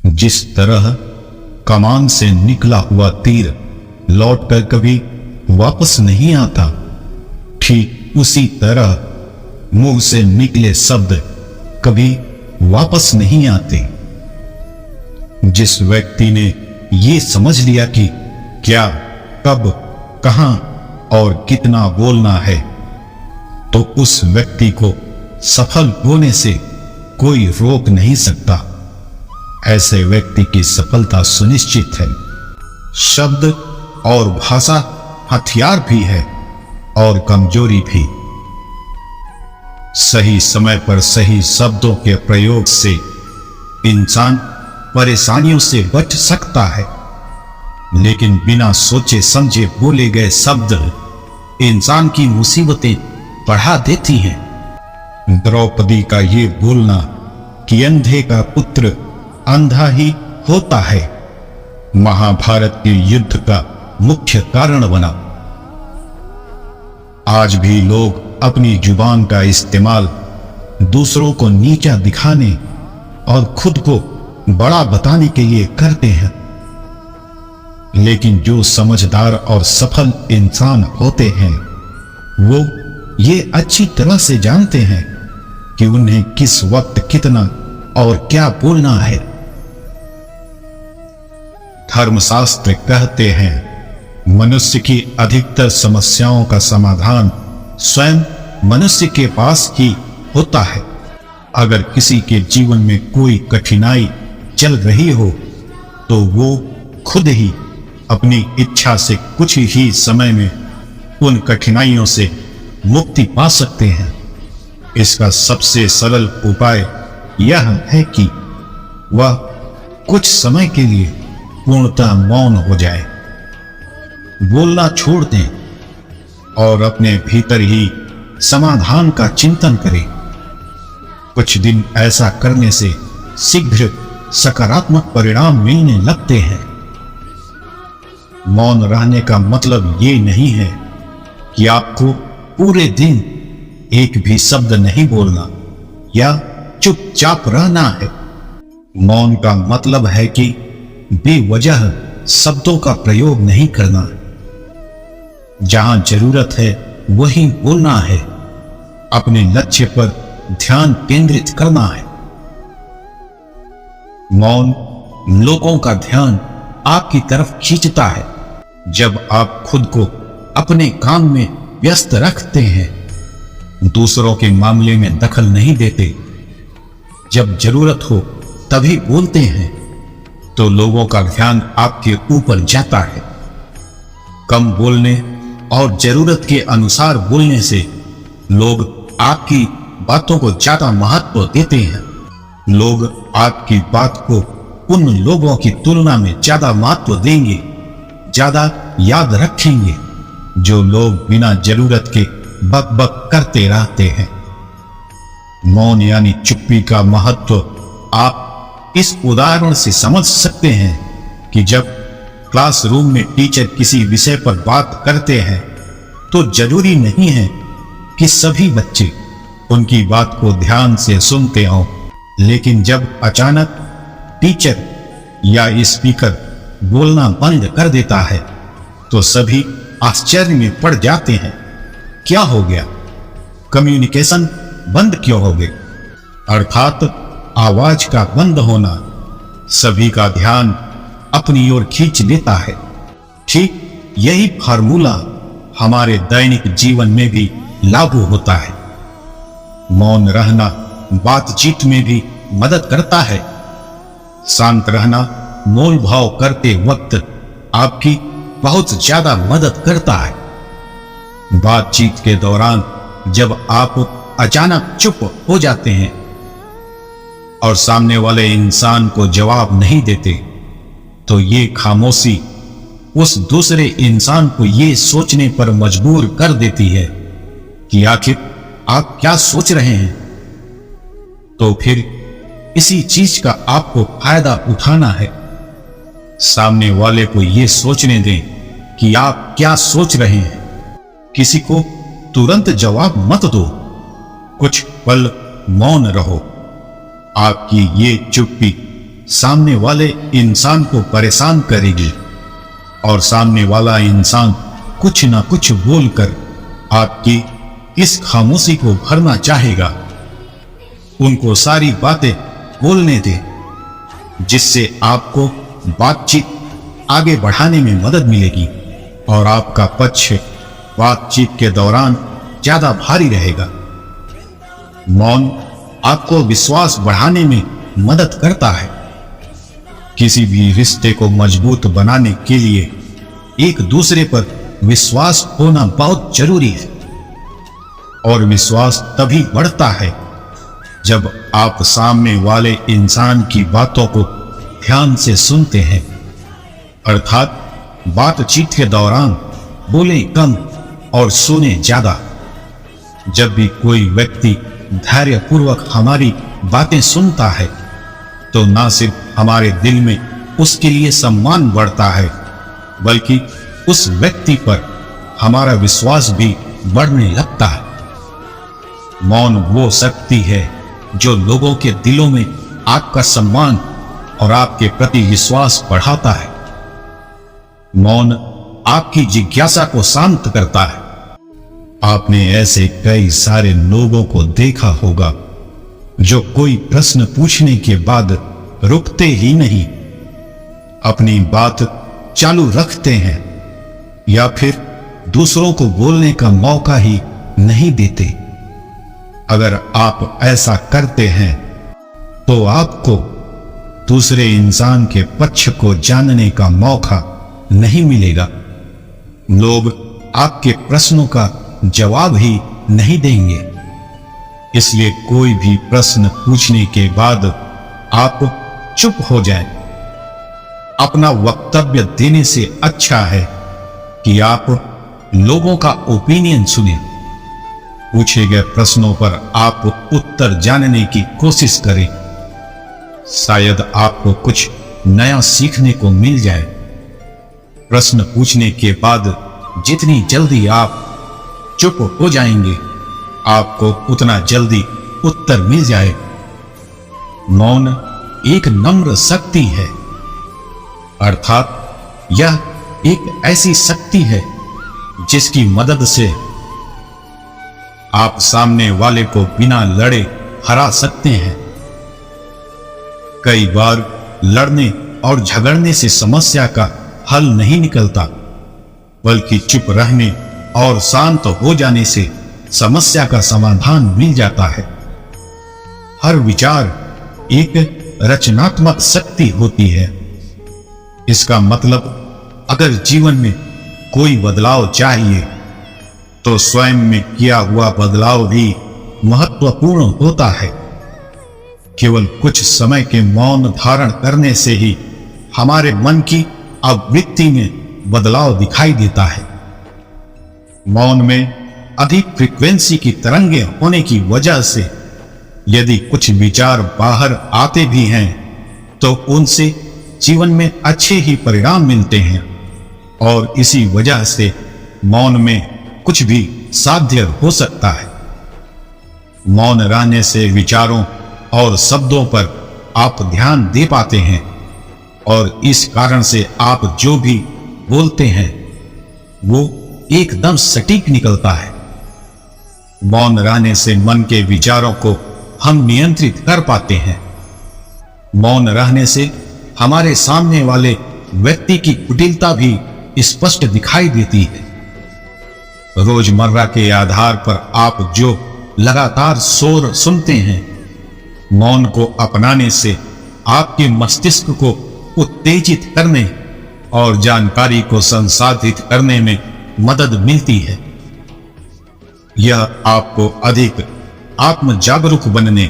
जिस तरह कमान से निकला हुआ तीर लौटकर कभी वापस नहीं आता, ठीक उसी तरह मुंह से निकले शब्द कभी वापस नहीं आते। जिस व्यक्ति ने ये समझ लिया कि क्या, कब, कहां और कितना बोलना है, तो उस व्यक्ति को सफल होने से कोई रोक नहीं सकता। ऐसे व्यक्ति की सफलता सुनिश्चित है। शब्द और भाषा हथियार भी है और कमजोरी भी। सही समय पर सही शब्दों के प्रयोग से इंसान परेशानियों से बच सकता है, लेकिन बिना सोचे समझे बोले गए शब्द इंसान की मुसीबतें बढ़ा देती हैं। द्रौपदी का ये बोलना कि अंधे का पुत्र अंधा ही होता है, महाभारत के युद्ध का मुख्य कारण बना। आज भी लोग अपनी जुबान का इस्तेमाल दूसरों को नीचा दिखाने और खुद को बड़ा बताने के लिए करते हैं, लेकिन जो समझदार और सफल इंसान होते हैं वो ये अच्छी तरह से जानते हैं कि उन्हें किस वक्त कितना और क्या बोलना है। धर्मशास्त्र कहते हैं मनुष्य की अधिकतर समस्याओं का समाधान स्वयं मनुष्य के पास ही होता है। अगर किसी के जीवन में कोई कठिनाई चल रही हो तो वो खुद ही अपनी इच्छा से कुछ ही समय में उन कठिनाइयों से मुक्ति पा सकते हैं। इसका सबसे सरल उपाय यह है कि वह कुछ समय के लिए पूर्णतः मौन हो जाए, बोलना छोड़ दें और अपने भीतर ही समाधान का चिंतन करें। कुछ दिन ऐसा करने से शीघ्र सकारात्मक परिणाम मिलने लगते हैं। मौन रहने का मतलब ये नहीं है कि आपको पूरे दिन एक भी शब्द नहीं बोलना या चुपचाप रहना है। मौन का मतलब है कि बेवजह शब्दों का प्रयोग नहीं करना। जहां जरूरत है वहीं बोलना है। अपने लक्ष्य पर ध्यान केंद्रित करना है। मौन लोगों का ध्यान आपकी तरफ खींचता है। जब आप खुद को अपने काम में व्यस्त रखते हैं, दूसरों के मामले में दखल नहीं देते, जब जरूरत हो तभी बोलते हैं, तो लोगों का ध्यान आपके ऊपर जाता है। कम बोलने और जरूरत के अनुसार बोलने से लोग आपकी बातों को ज्यादा महत्व देते हैं। लोग आपकी बात को उन लोगों की तुलना में ज्यादा महत्व देंगे, ज्यादा याद रखेंगे जो लोग बिना जरूरत के बक बक करते रहते हैं। मौन यानी चुप्पी का महत्व आप इस उदाहरण से समझ सकते हैं कि जब क्लासरूम में टीचर किसी विषय पर बात करते हैं तो जरूरी नहीं है कि सभी बच्चे उनकी बात को ध्यान से सुनते हों, लेकिन जब अचानक टीचर या स्पीकर बोलना बंद कर देता है तो सभी आश्चर्य में पड़ जाते हैं। क्या हो गया? कम्युनिकेशन बंद क्यों हो गया? अर्थात आवाज का बंद होना सभी का ध्यान अपनी ओर खींच लेता है। ठीक यही फार्मूला हमारे दैनिक जीवन में भी लागू होता है। मौन रहना बातचीत में भी मदद करता है। शांत रहना मोल भाव करते वक्त आपकी बहुत ज्यादा मदद करता है। बातचीत के दौरान जब आप अचानक चुप हो जाते हैं और सामने वाले इंसान को जवाब नहीं देते, तो ये खामोशी उस दूसरे इंसान को ये सोचने पर मजबूर कर देती है कि आखिर आप क्या सोच रहे हैं। तो फिर इसी चीज का आपको फायदा उठाना है। सामने वाले को ये सोचने दें कि आप क्या सोच रहे हैं। किसी को तुरंत जवाब मत दो, कुछ पल मौन रहो। आपकी ये चुप्पी सामने वाले इंसान को परेशान करेगी और सामने वाला इंसान कुछ ना कुछ बोलकर आपकी इस खामोशी को भरना चाहेगा। उनको सारी बातें बोलने दें, जिससे आपको बातचीत आगे बढ़ाने में मदद मिलेगी और आपका पक्ष बातचीत के दौरान ज्यादा भारी रहेगा। मौन आपको विश्वास बढ़ाने में मदद करता है। किसी भी रिश्ते को मजबूत बनाने के लिए एक दूसरे पर विश्वास होना बहुत जरूरी है और विश्वास तभी बढ़ता है जब आप सामने वाले इंसान की बातों को ध्यान से सुनते हैं, अर्थात बातचीत के दौरान बोले कम और सुने ज्यादा। जब भी कोई व्यक्ति धैर्यपूर्वक हमारी बातें सुनता है तो ना सिर्फ हमारे दिल में उसके लिए सम्मान बढ़ता है, बल्कि उस व्यक्ति पर हमारा विश्वास भी बढ़ने लगता है। मौन वो शक्ति है जो लोगों के दिलों में आपका सम्मान और आपके प्रति विश्वास बढ़ाता है। मौन आपकी जिज्ञासा को शांत करता है। आपने ऐसे कई सारे लोगों को देखा होगा जो कोई प्रश्न पूछने के बाद रुकते ही नहीं, अपनी बात चालू रखते हैं या फिर दूसरों को बोलने का मौका ही नहीं देते। अगर आप ऐसा करते हैं तो आपको दूसरे इंसान के पक्ष को जानने का मौका नहीं मिलेगा। लोग आपके प्रश्नों का जवाब ही नहीं देंगे। इसलिए कोई भी प्रश्न पूछने के बाद आप चुप हो जाएं। अपना वक्तव्य देने से अच्छा है कि आप लोगों का ओपिनियन सुने। पूछे गए प्रश्नों पर आप उत्तर जानने की कोशिश करें। शायद आपको कुछ नया सीखने को मिल जाए। प्रश्न पूछने के बाद जितनी जल्दी आप चुप हो जाएंगे, आपको उतना जल्दी उत्तर मिल जाए। मौन एक नम्र शक्ति है, अर्थात यह एक ऐसी शक्ति है जिसकी मदद से आप सामने वाले को बिना लड़े हरा सकते हैं। कई बार लड़ने और झगड़ने से समस्या का हल नहीं निकलता, बल्कि चुप रहने और शांत हो जाने से समस्या का समाधान मिल जाता है। हर विचार एक रचनात्मक शक्ति होती है। इसका मतलब अगर जीवन में कोई बदलाव चाहिए तो स्वयं में किया हुआ बदलाव भी महत्वपूर्ण होता है। केवल कुछ समय के मौन धारण करने से ही हमारे मन की आवृत्ति में बदलाव दिखाई देता है। मौन में अधिक फ्रीक्वेंसी की तरंगें होने की वजह से यदि कुछ विचार बाहर आते भी हैं तो उनसे जीवन में अच्छे ही परिणाम मिलते हैं और इसी वजह से मौन में कुछ भी साध्य हो सकता है। मौन रहने से विचारों और शब्दों पर आप ध्यान दे पाते हैं और इस कारण से आप जो भी बोलते हैं वो एकदम सटीक निकलता है। मौन रहने से मन के विचारों को हम नियंत्रित कर पाते हैं। मौन रहने से हमारे सामने वाले व्यक्ति की कुटिलता भी स्पष्ट दिखाई देती है। रोजमर्रा के आधार पर आप जो लगातार शोर सुनते हैं, मौन को अपनाने से आपके मस्तिष्क को उत्तेजित करने और जानकारी को संसाधित करने में मदद मिलती है। यह आपको अधिक आत्म जागरूक बनने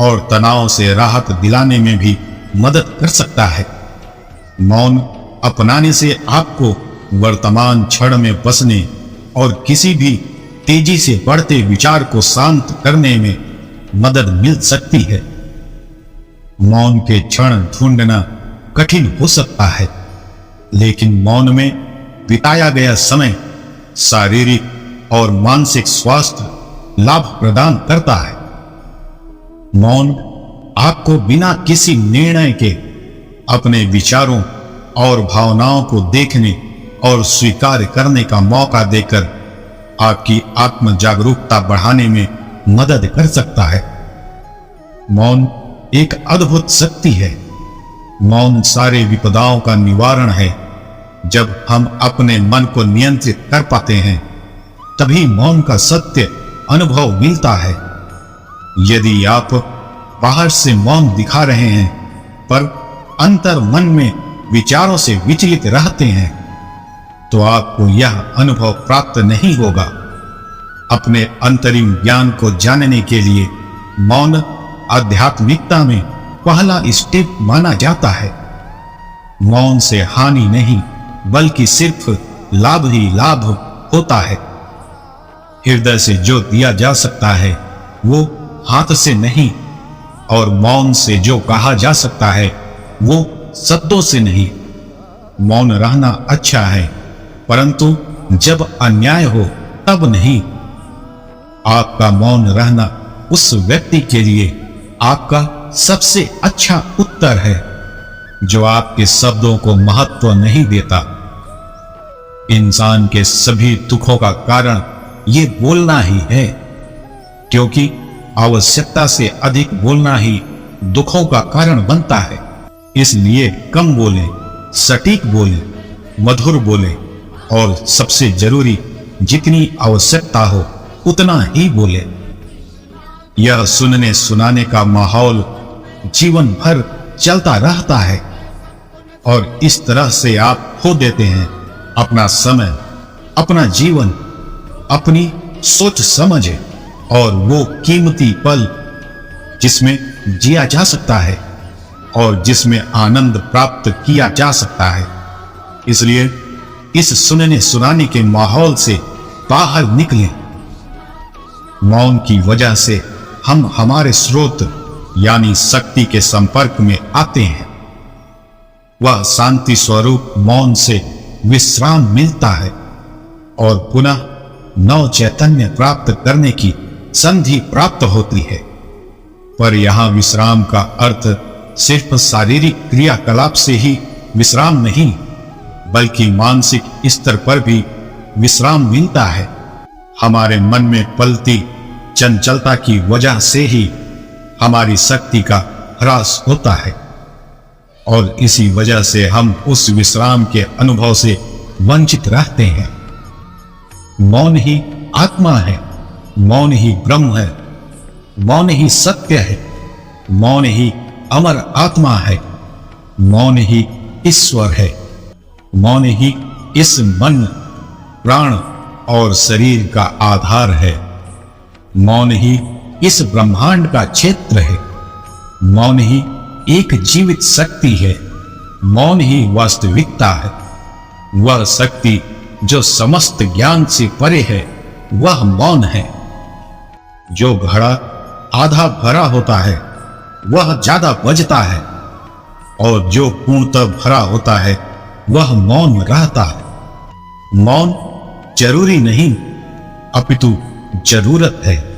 और तनाव से राहत दिलाने में भी मदद कर सकता है। मौन अपनाने से आपको वर्तमान क्षण में बसने और किसी भी तेजी से बढ़ते विचार को शांत करने में मदद मिल सकती है। मौन के क्षण ढूंढना कठिन हो सकता है, लेकिन मौन में बिताया गया समय शारीरिक और मानसिक स्वास्थ्य लाभ प्रदान करता है। मौन आपको बिना किसी निर्णय के अपने विचारों और भावनाओं को देखने और स्वीकार करने का मौका देकर आपकी आत्म जागरूकता बढ़ाने में मदद कर सकता है। मौन एक अद्भुत शक्ति है। मौन सारे विपदाओं का निवारण है। जब हम अपने मन को नियंत्रित कर पाते हैं, तभी मौन का सत्य अनुभव मिलता है। यदि आप बाहर से मौन दिखा रहे हैं, पर अंतर मन में विचारों से विचलित रहते हैं, तो आपको यह अनुभव प्राप्त नहीं होगा। अपने अंतरिम ज्ञान को जानने के लिए मौन आध्यात्मिकता में पहला स्टेप माना जाता है। मौन से हानि नहीं, बल्कि सिर्फ लाभ ही लाभ होता है। हृदय से जो दिया जा सकता है, वो हाथ से नहीं, और मौन से जो कहा जा सकता है, वो शब्दों से नहीं। मौन रहना अच्छा है, परंतु जब अन्याय हो तब नहीं। आपका मौन रहना उस व्यक्ति के लिए आपका सबसे अच्छा उत्तर है, जो आपके शब्दों को महत्व नहीं देता। इंसान के सभी दुखों का कारण ये बोलना ही है, क्योंकि आवश्यकता से अधिक बोलना ही दुखों का कारण बनता है। इसलिए कम बोलें, सटीक बोलें, मधुर बोलें, और सबसे जरूरी, जितनी आवश्यकता हो उतना ही बोलें। यह सुनने सुनाने का माहौल जीवन भर चलता रहता है, और इस तरह से आप खो देते हैं अपना समय, अपना जीवन, अपनी सोच समझ और वो कीमती पल जिसमें जिया जा सकता है और जिसमें आनंद प्राप्त किया जा सकता है। इसलिए इस सुनने सुनाने के माहौल से बाहर निकलें। मौन की वजह से हम हमारे स्रोत यानी शक्ति के संपर्क में आते हैं। वह शांति स्वरूप मौन से विश्राम मिलता है और पुनः नव चैतन्य प्राप्त करने की संधि प्राप्त होती है। पर यहां विश्राम का अर्थ सिर्फ शारीरिक क्रियाकलाप से ही विश्राम नहीं, बल्कि मानसिक स्तर पर भी विश्राम मिलता है। हमारे मन में पलती चंचलता की वजह से ही हमारी शक्ति का ह्रास होता है, और इसी वजह से हम उस विश्राम के अनुभव से वंचित रहते हैं। मौन ही आत्मा है, मौन ही ब्रह्म है, मौन ही सत्य है, मौन ही अमर आत्मा है, मौन ही ईश्वर है, मौन ही इस मन, प्राण और शरीर का आधार है। मौन ही इस ब्रह्मांड का क्षेत्र है। मौन ही एक जीवित शक्ति है। मौन ही वास्तविकता है। वह शक्ति जो समस्त ज्ञान से परे है, वह मौन है। जो घड़ा आधा भरा होता है, वह ज्यादा बजता है, और जो पूर्णतः भरा होता है, वह मौन रहता है। मौन जरूरी नहीं, अपितु जरूरत है।